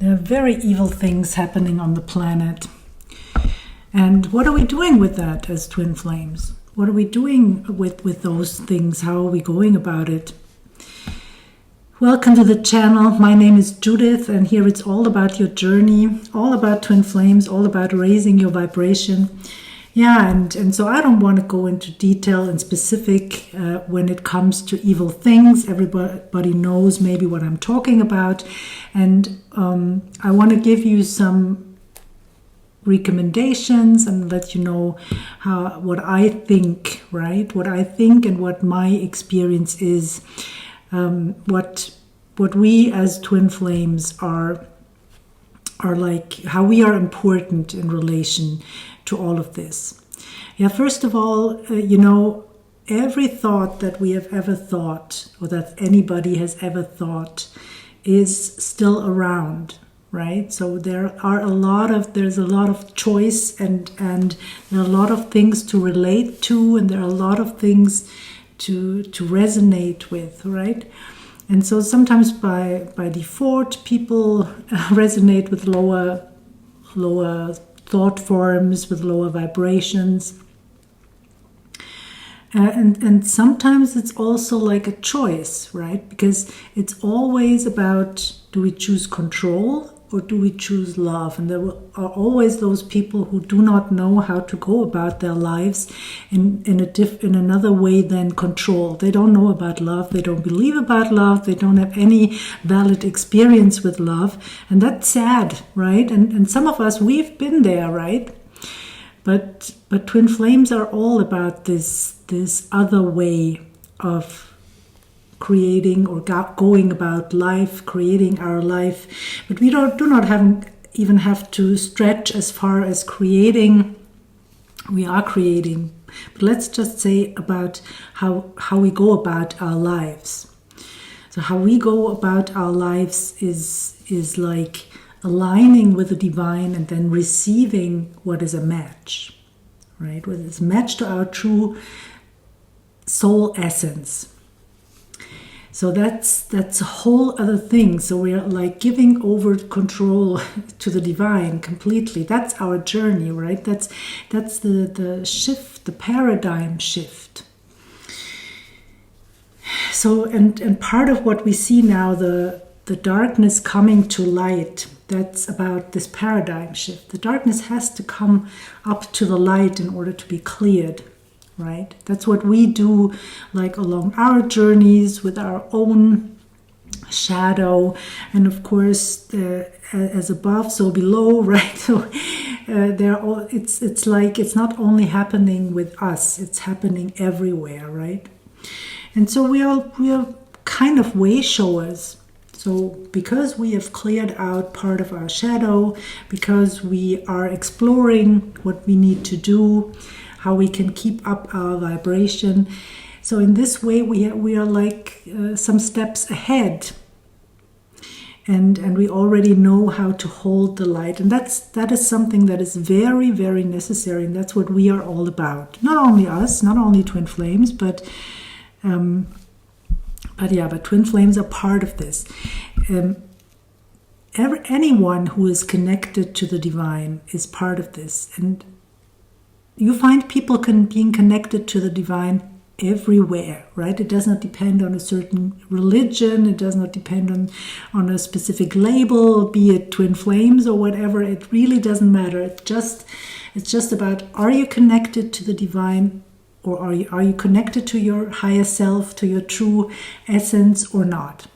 There are very evil things happening on the planet. And what are we doing with that as twin flames? What are we doing with those things? How are we going about it? Welcome to the channel. My name is Judith, and here it's all about your journey, all about twin flames, all about raising your vibration. Yeah, and so I don't want to go into detail and specific when it comes to evil things. Everybody knows maybe what I'm talking about. And I want to give you some recommendations and let you know what I think, right? What I think and what my experience is. What we as twin flames are like, how we are important in relation to all of this. Yeah, first of all, every thought that we have ever thought, or that anybody has ever thought, is still around, right? So there's a lot of choice, and there are a lot of things to relate to, and there are a lot of things to resonate with, right? And so sometimes by default, people resonate with lower thought forms, with lower vibrations. And sometimes it's also like a choice, right? Because it's always about, do we choose control or do we choose love? And there are always those people who do not know how to go about their lives in another way than control. They don't know about love. They don't believe about love. They don't have any valid experience with love. And that's sad, right? And some of us, we've been there, right? But twin flames are all about this other way of creating or going about life, creating our life. But we do not even have to stretch as far as creating. We are creating. But let's just say about how we go about our lives. So how we go about our lives is like aligning with the divine and then receiving what is a match, right? What is a match to our true soul essence. So that's a whole other thing. So we're like giving over control to the divine completely. That's our journey, right? That's the shift, the paradigm shift. So and part of what we see now, the darkness coming to light, that's about this paradigm shift. The darkness has to come up to the light in order to be cleared. Right? That's what we do, like along our journeys with our own shadow, and of course, as above, so below, right? So it's like it's not only happening with us; it's happening everywhere, right? And so we are kind of way showers. So because we have cleared out part of our shadow, because we are exploring what we need to do, how we can keep up our vibration. So in this way, we are like some steps ahead, and we already know how to hold the light, and that is something that is very, very necessary, and that's what we are all about. Not only us, not only twin flames, but twin flames are part of this. Anyone who is connected to the divine is part of this, and you find people being connected to the divine everywhere, right? It does not depend on a certain religion. It does not depend on a specific label, be it twin flames or whatever. It really doesn't matter. It's just about, are you connected to the divine, or are you connected to your higher self, to your true essence, or not?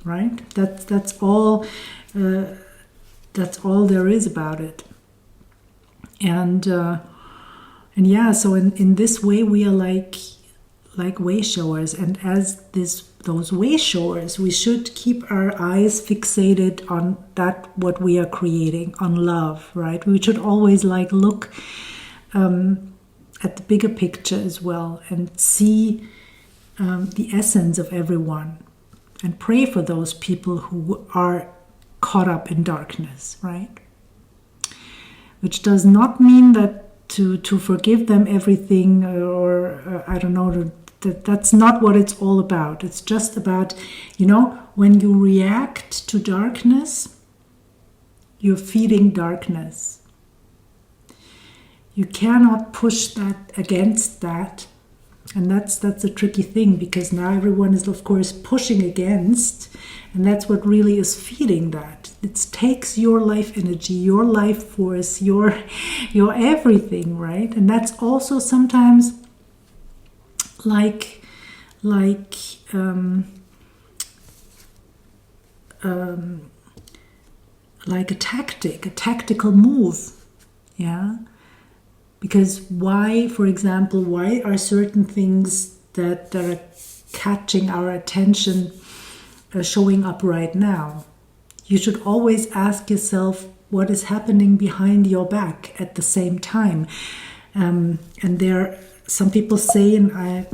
Right? That's all. That's all there is about it. And yeah, so in this way we are like way showers, and as those way showers, we should keep our eyes fixated on what we are creating, on love, right? We should always like look at the bigger picture as well, and see the essence of everyone, and pray for those people who are caught up in darkness, right? Which does not mean that to forgive them everything, or I don't know, that's not what it's all about. It's just about, when you react to darkness, you're feeding darkness. You cannot push that against that. And that's a tricky thing, because now everyone is, of course, pushing against, and that's what really is feeding that. It takes your life energy, your life force, your everything, right? And that's also sometimes like a tactical move, yeah. Because why, for example, why are certain things that are catching our attention showing up right now? You should always ask yourself what is happening behind your back at the same time. And there, some people say, and I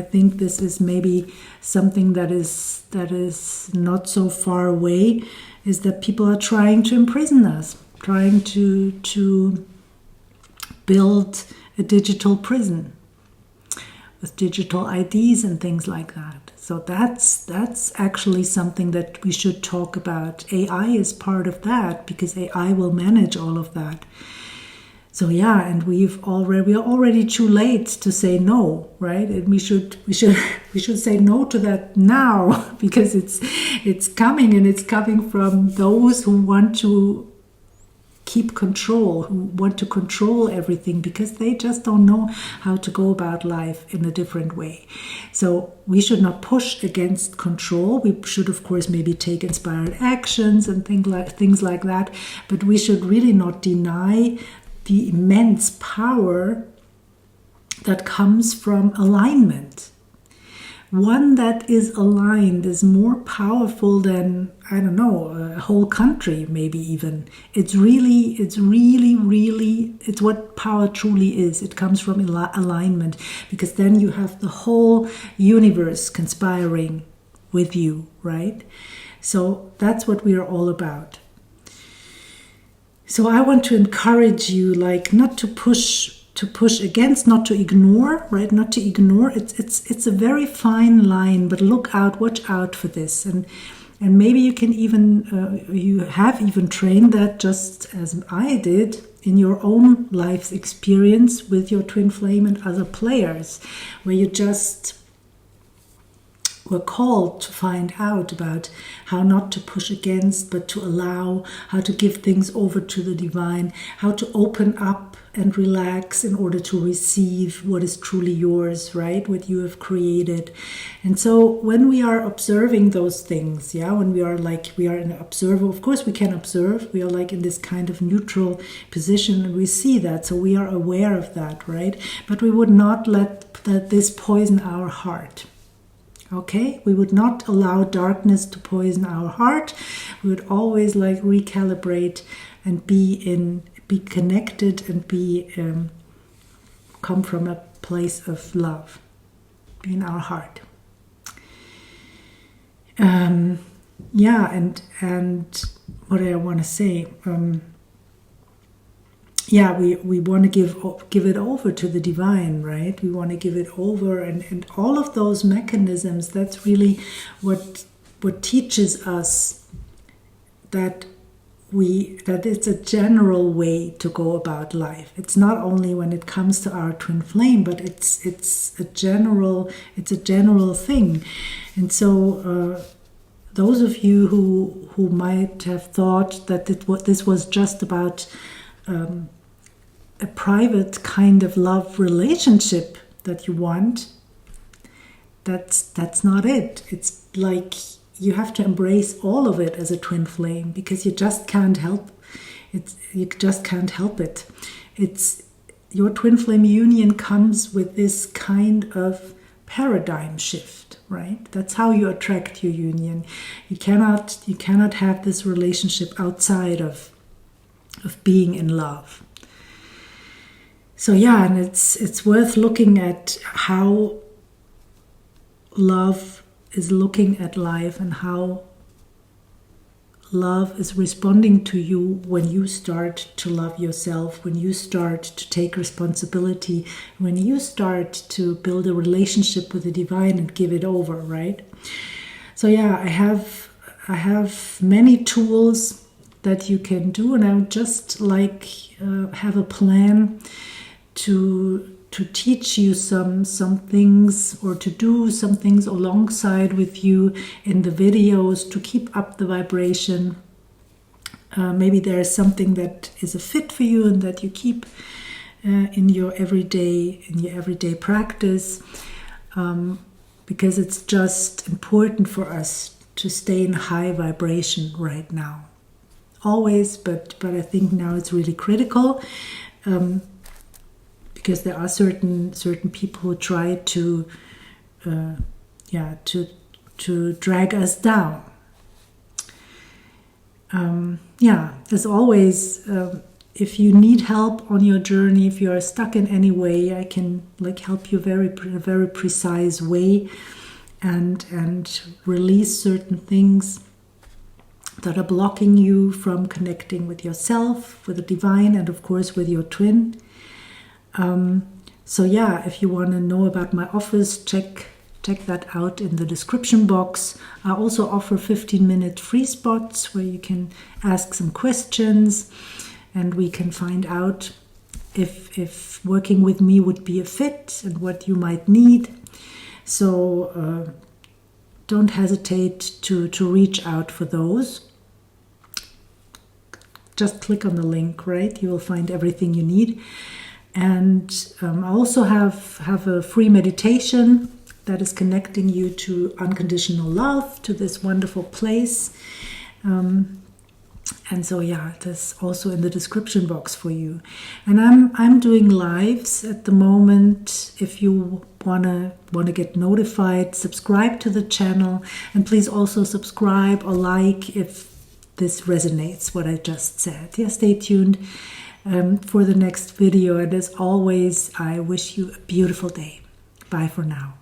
think this is maybe something that is not so far away, is that people are trying to imprison us, trying to build a digital prison with digital IDs and things like that. So that's actually something that we should talk about. AI is part of that, because AI will manage all of that. So yeah, and we are already too late to say no, right? And we should say no to that now, because it's coming, and it's coming from those who want to keep control, who want to control everything, because they just don't know how to go about life in a different way. So we should not push against control. We should, of course, maybe take inspired actions and things like that, but we should really not deny the immense power that comes from alignment. One that is aligned is more powerful than, I don't know, a whole country, maybe even. It's really, it's what power truly is. It comes from alignment, because then you have the whole universe conspiring with you, right? So that's what we are all about. So I want to encourage you, like, not to push against, not to ignore, right? Not to ignore. It's a very fine line, but look out, watch out for this. And maybe you can even, you have even trained that, just as I did, in your own life's experience with your twin flame and other players, where you just were called to find out about how not to push against, but to allow, how to give things over to the divine, how to open up and relax in order to receive what is truly yours, right? What you have created. And so when we are observing those things, yeah, when we are an observer, of course we can observe, we are like in this kind of neutral position, and we see that, so we are aware of that, right? But we would not let this poison our heart. Okay, we would not allow darkness to poison our heart. We would always recalibrate and be connected and come from a place of love, be in our heart. And what do I want to say? We want to give it over to the divine, right? We want to give it over, and all of those mechanisms. That's really what teaches us that it's a general way to go about life. It's not only when it comes to our twin flame, but it's a general thing. And so those of you who might have thought that this was just about a private kind of love relationship that you want, that's not it. It's like you have to embrace all of it as a twin flame, because you just can't help it. It's your twin flame union comes with this kind of paradigm shift, right? That's how you attract your union. You cannot have this relationship outside of being in love. So yeah, and it's worth looking at how love is looking at life, and how love is responding to you when you start to love yourself, when you start to take responsibility, when you start to build a relationship with the divine and give it over, right? So yeah, I have many tools that you can do, and I would just like have a plan to teach you some things, or to do some things alongside with you in the videos to keep up the vibration. Maybe there is something that is a fit for you and that you keep in your everyday practice, because it's just important for us to stay in high vibration right now. Always, but I think now it's really critical, because there are certain people who try to drag us down. As always, if you need help on your journey, if you are stuck in any way, I can help you in a very precise way, and release certain things that are blocking you from connecting with yourself, with the divine, and of course with your twin. If you want to know about my office, check that out in the description box. I also offer 15-minute free spots where you can ask some questions, and we can find out if working with me would be a fit and what you might need. So don't hesitate to reach out for those. Just click on the link, right? You will find everything you need. And I also have a free meditation that is connecting you to unconditional love, to this wonderful place. That's also in the description box for you. And I'm doing lives at the moment. If you wanna get notified, subscribe to the channel, and please also subscribe or like if this resonates, what I just said. Stay tuned for the next video. And as always, I wish you a beautiful day. Bye for now.